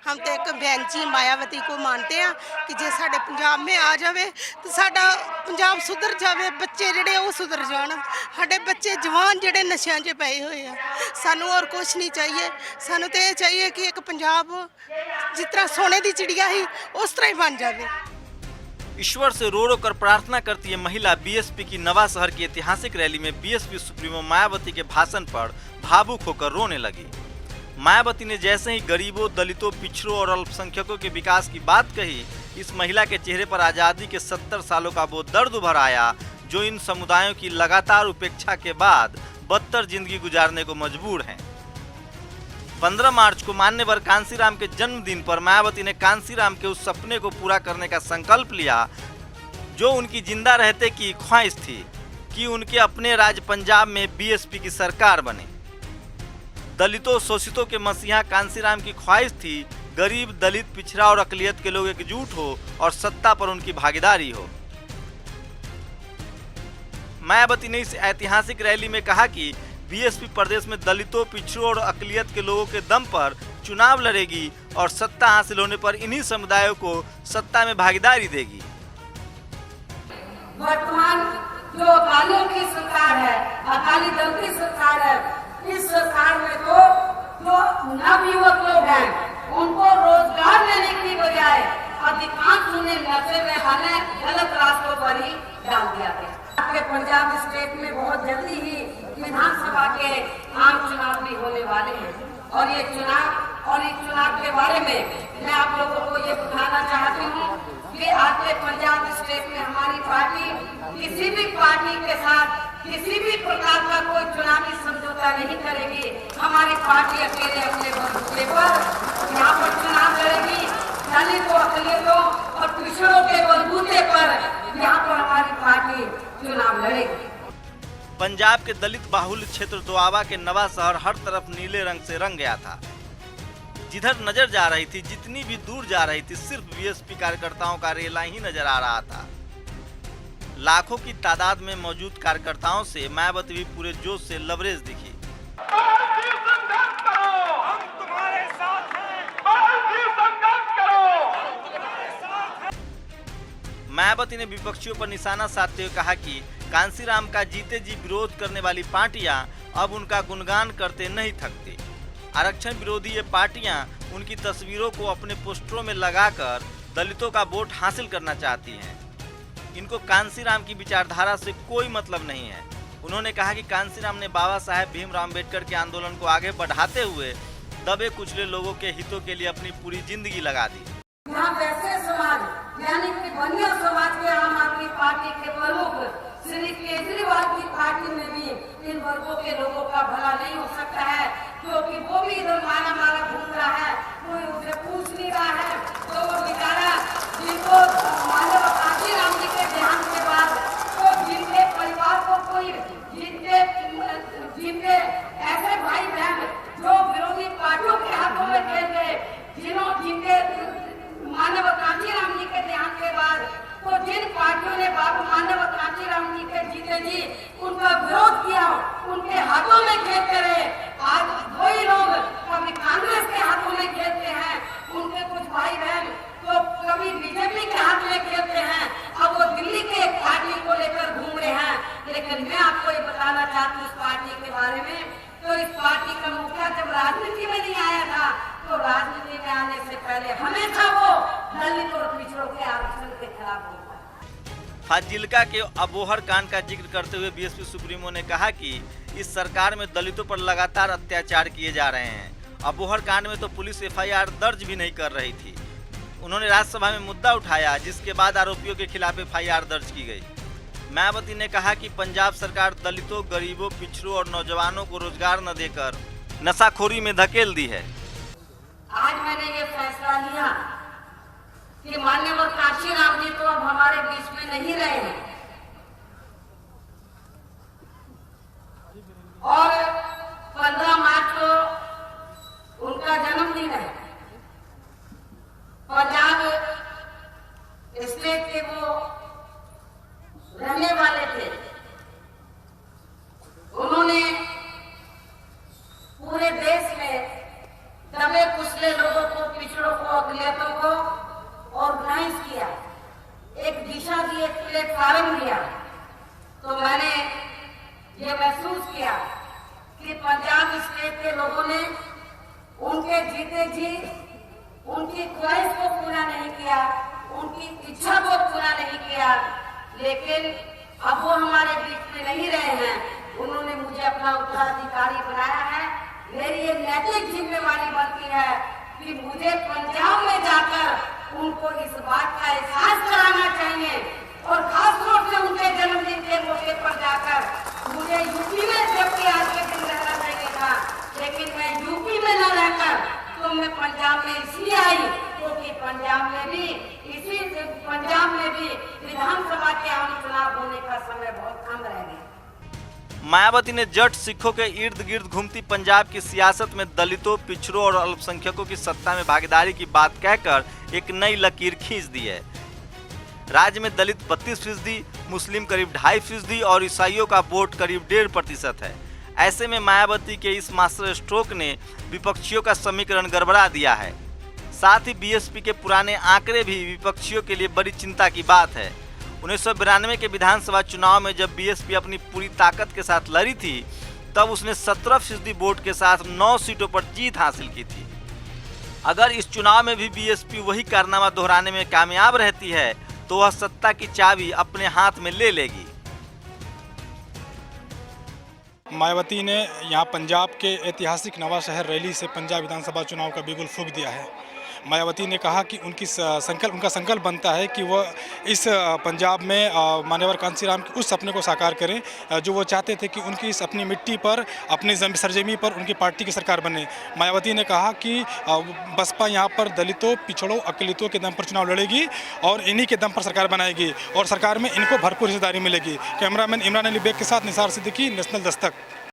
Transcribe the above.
हम तो एक बहन जी मायावती को मानते हैं कि जे साडे पंजाब में आ जाए तो साडा पंजाब सुधर जाए, बच्चे जिहड़े वो सुधर जाण। साडे बच्चे जवान जिहड़े नशियां 'च पए हुए हैं, सानू और कुछ नहीं चाहिए। सानू तो ये चाहिए कि एक पंजाब जिस तरह सोने की चिड़िया ही उस तरह ही बन जाए। ईश्वर से रो रो कर प्रार्थना करती है महिला बीएसपी की नवा शहर की ऐतिहासिक रैली में बीएसपी सुप्रीमो मायावती के भाषण पर भावुक होकर रोने लगी। मायावती ने जैसे ही गरीबों, दलितों, पिछड़ों और अल्पसंख्यकों के विकास की बात कही, इस महिला के चेहरे पर आज़ादी के 70 सालों का वो दर्द उभर आया जो इन समुदायों की लगातार उपेक्षा के बाद बदतर जिंदगी गुजारने को मजबूर हैं। 15 मार्च को मान्यवर कांसीराम के जन्मदिन पर मायावती ने कांसीराम के उस सपने को पूरा करने का संकल्प लिया जो उनकी जिंदा रहते की ख्वाहिश थी कि उनके अपने राज्य पंजाब में बीएसपी की सरकार बने। दलितों, शोषितों के मसीहा कांसीराम की ख्वाहिश थी गरीब, दलित, पिछड़ा और अकलियत के लोग एकजुट हो और सत्ता पर उनकी भागीदारी हो। मायावती ने इस ऐतिहासिक रैली में कहा कि बीएसपी प्रदेश में दलितों, पिछड़ों और अकलियत के लोगों के दम पर चुनाव लड़ेगी और सत्ता हासिल होने पर इन्हीं समुदायों को सत्ता में भागीदारी देगी। वर्तमान जो अकालियों की सरकार है, अकाली दल की सरकार है, इस सरकार में तो जो नवयुवक लोग हैं उनको रोजगार देने की बजाय अधिकांश उन्हें नशे में आने गलत रास्तों पर ही डाल दिया गया। आपके पंजाब स्टेट में बहुत जल्दी ही विधानसभा के आम चुनाव भी होने वाले हैं और ये चुनाव के बारे में मैं आप लोगों को ये बताना चाहती हूँ कि आपके पंजाब स्टेट में हमारी पार्टी किसी भी पार्टी के साथ किसी भी प्रकार का कोई चुनावी समझौता नहीं करेगी। हमारी पार्टी अकेले अपने बलबूते पर यहाँ पर चुनाव लड़ेगी। दलितों, अकलियतों और पिछड़ों के बलबूते पर यहाँ पर हमारी पार्टी चुनाव लड़ेगी। पंजाब के दलित बाहुल्य क्षेत्र दोआबा के नवा शहर हर तरफ नीले रंग से रंग गया था। जिधर नजर जा रही थी, जितनी भी दूर जा रही थी, सिर्फ बीएसपी कार्यकर्ताओं का रेला ही नजर आ रहा था। लाखों की तादाद में मौजूद कार्यकर्ताओं से मायावती भी पूरे जोश से लबरेज दिखी। मायावती ने विपक्षियों पर निशाना साधते हुए कहा कि कांसीराम का जीते जी विरोध करने वाली पार्टियां अब उनका गुणगान करते नहीं थकती। आरक्षण विरोधी ये पार्टियां उनकी तस्वीरों को अपने पोस्टरों में लगाकर दलितों का वोट हासिल करना चाहती हैं। इनको कांसीराम की विचारधारा से कोई मतलब नहीं है। उन्होंने कहा कि कांसीराम ने बाबा साहेब भीमराव अम्बेडकर के आंदोलन को आगे बढ़ाते हुए दबे कुचले लोगों के हितों के लिए अपनी पूरी जिंदगी लगा दी। यहाँ वैसे समाज यानी कि बनिया समाज के आम आदमी पार्टी के प्रमुख श्री केजरीवाल की पार्टी में भी इन वर्गों के लोगों का भला नहीं हो सकता है, क्योंकि वो भी इधर मारा मारा घूम रहा है, कोई उसे पूछ नहीं रहा है। तो वो बेचारा जिनको मानव कांसीराम जी के देहांत के बाद तो जिनके परिवार को कोई जिनके ऐसे भाई बहन जो विरोधी पार्टियों के हाथों में खेल गए, जिनके मानव कांसीराम जी के देहांत के बाद तो जिन पार्टियों ने बाबू मानव कांसीराम जी के जीते जी उनका विरोध किया, उनके हाथों में खेलते रहे। आज वही लोग कभी कांग्रेस के हाथों में खेलते हैं, उनके कुछ भाई बहन तो कभी बीजेपी के हाथ में खेलते हैं। अब वो दिल्ली के एक पार्टी को लेकर घूम रहे हैं। लेकिन मैं आपको ये बताना चाहती हूँ इस पार्टी के बारे में, तो इस पार्टी का मुखिया जब राजनीति में नहीं आया था तो राजनीति में आने से पहले हमेशा वो दलित और पिछड़ों के आरक्षण के खिलाफ होता है। फाजिल्का के अबोहर कांड का जिक्र करते हुए बीएसपी सुप्रीमो ने कहा कि इस सरकार में दलितों पर लगातार अत्याचार किए जा रहे हैं। अबोहर कांड में तो पुलिस एफआईआर दर्ज भी नहीं कर रही थी। उन्होंने राज्यसभा में मुद्दा उठाया, जिसके बाद आरोपियों के खिलाफ एफआईआर दर्ज की गई। मायावती ने कहा कि पंजाब सरकार दलितों, गरीबों, पिछड़ों और नौजवानों को रोजगार न देकर नशाखोरी में धकेल दी है। आज मैंने ये फैसला लिया कि माननीय कांसीराम जी तो अब हमारे बीच में नहीं रहे हैं और 15 मार्च को उनका जन्मदिन है। पंजाब स्टेट के वो रहने वाले थे। उन्होंने पूरे देश में दबे कुचले लोगों को, पिछड़ों उनकी ख्वाहिश को पूरा नहीं किया, उनकी इच्छा को पूरा नहीं किया। लेकिन अब वो हमारे बीच में नहीं रहे हैं। उन्होंने मुझे अपना उत्तराधिकारी बनाया है। मेरी ये नैतिक जिम्मेवारी बनती है कि मुझे पंजाब में जाकर उनको इस बात का एहसास कराना चाहिए, और खासतौर से उनके जन्मदिन के मौके पर जाकर मुझे यूपी में जबकि आज के दिन रहना चाहिए था, लेकिन मैं यूपी में न रहकर तो मैं पंजाब में इसलिए आई क्योंकि पंजाब में भी विधानसभा के आम चुनाव होने का समय बहुत कम रह गया। मायावती ने जट सिखों के इर्द गिर्द घूमती पंजाब की सियासत में दलितों, पिछड़ों और अल्पसंख्यकों की सत्ता में भागीदारी की बात कहकर एक नई लकीर खींच दी है। राज्य में दलित 32%, मुस्लिम करीब 2.5% और ईसाइयों का वोट करीब 1.5% है। ऐसे में मायावती के इस मास्टर स्ट्रोक ने विपक्षियों का समीकरण गड़बड़ा दिया है। साथ ही बीएसपी के पुराने आंकड़े भी विपक्षियों के लिए बड़ी चिंता की बात है। 1992 के विधानसभा चुनाव में जब बीएसपी अपनी पूरी ताकत के साथ लड़ी थी, तब उसने 17% वोट के साथ 9 सीटों पर जीत हासिल की थी। अगर इस चुनाव में भी बीएसपी वही कारनामा दोहराने में कामयाब रहती है तो वह सत्ता की चाबी अपने हाथ में ले लेगी। मायावती ने यहाँ पंजाब के ऐतिहासिक नवा शहर रैली से पंजाब विधानसभा चुनाव का बिगुल फूंक दिया है। मायावती ने कहा कि उनका संकल्प बनता है कि वह इस पंजाब में मान्यवर कांसीराम के उस सपने को साकार करें जो वो चाहते थे कि उनकी इस अपनी मिट्टी पर, अपनी सरजमी पर उनकी पार्टी की सरकार बने। मायावती ने कहा कि बसपा यहाँ पर दलितों, पिछड़ों, अकलितों के दम पर चुनाव लड़ेगी और इन्हीं के दम पर सरकार बनाएगी और सरकार में इनको भरपूर हिस्सेदारी मिलेगी। कैमरामैन इमरान अली बेग के साथ निसार सिद्दीकी, नेशनल दस्तक।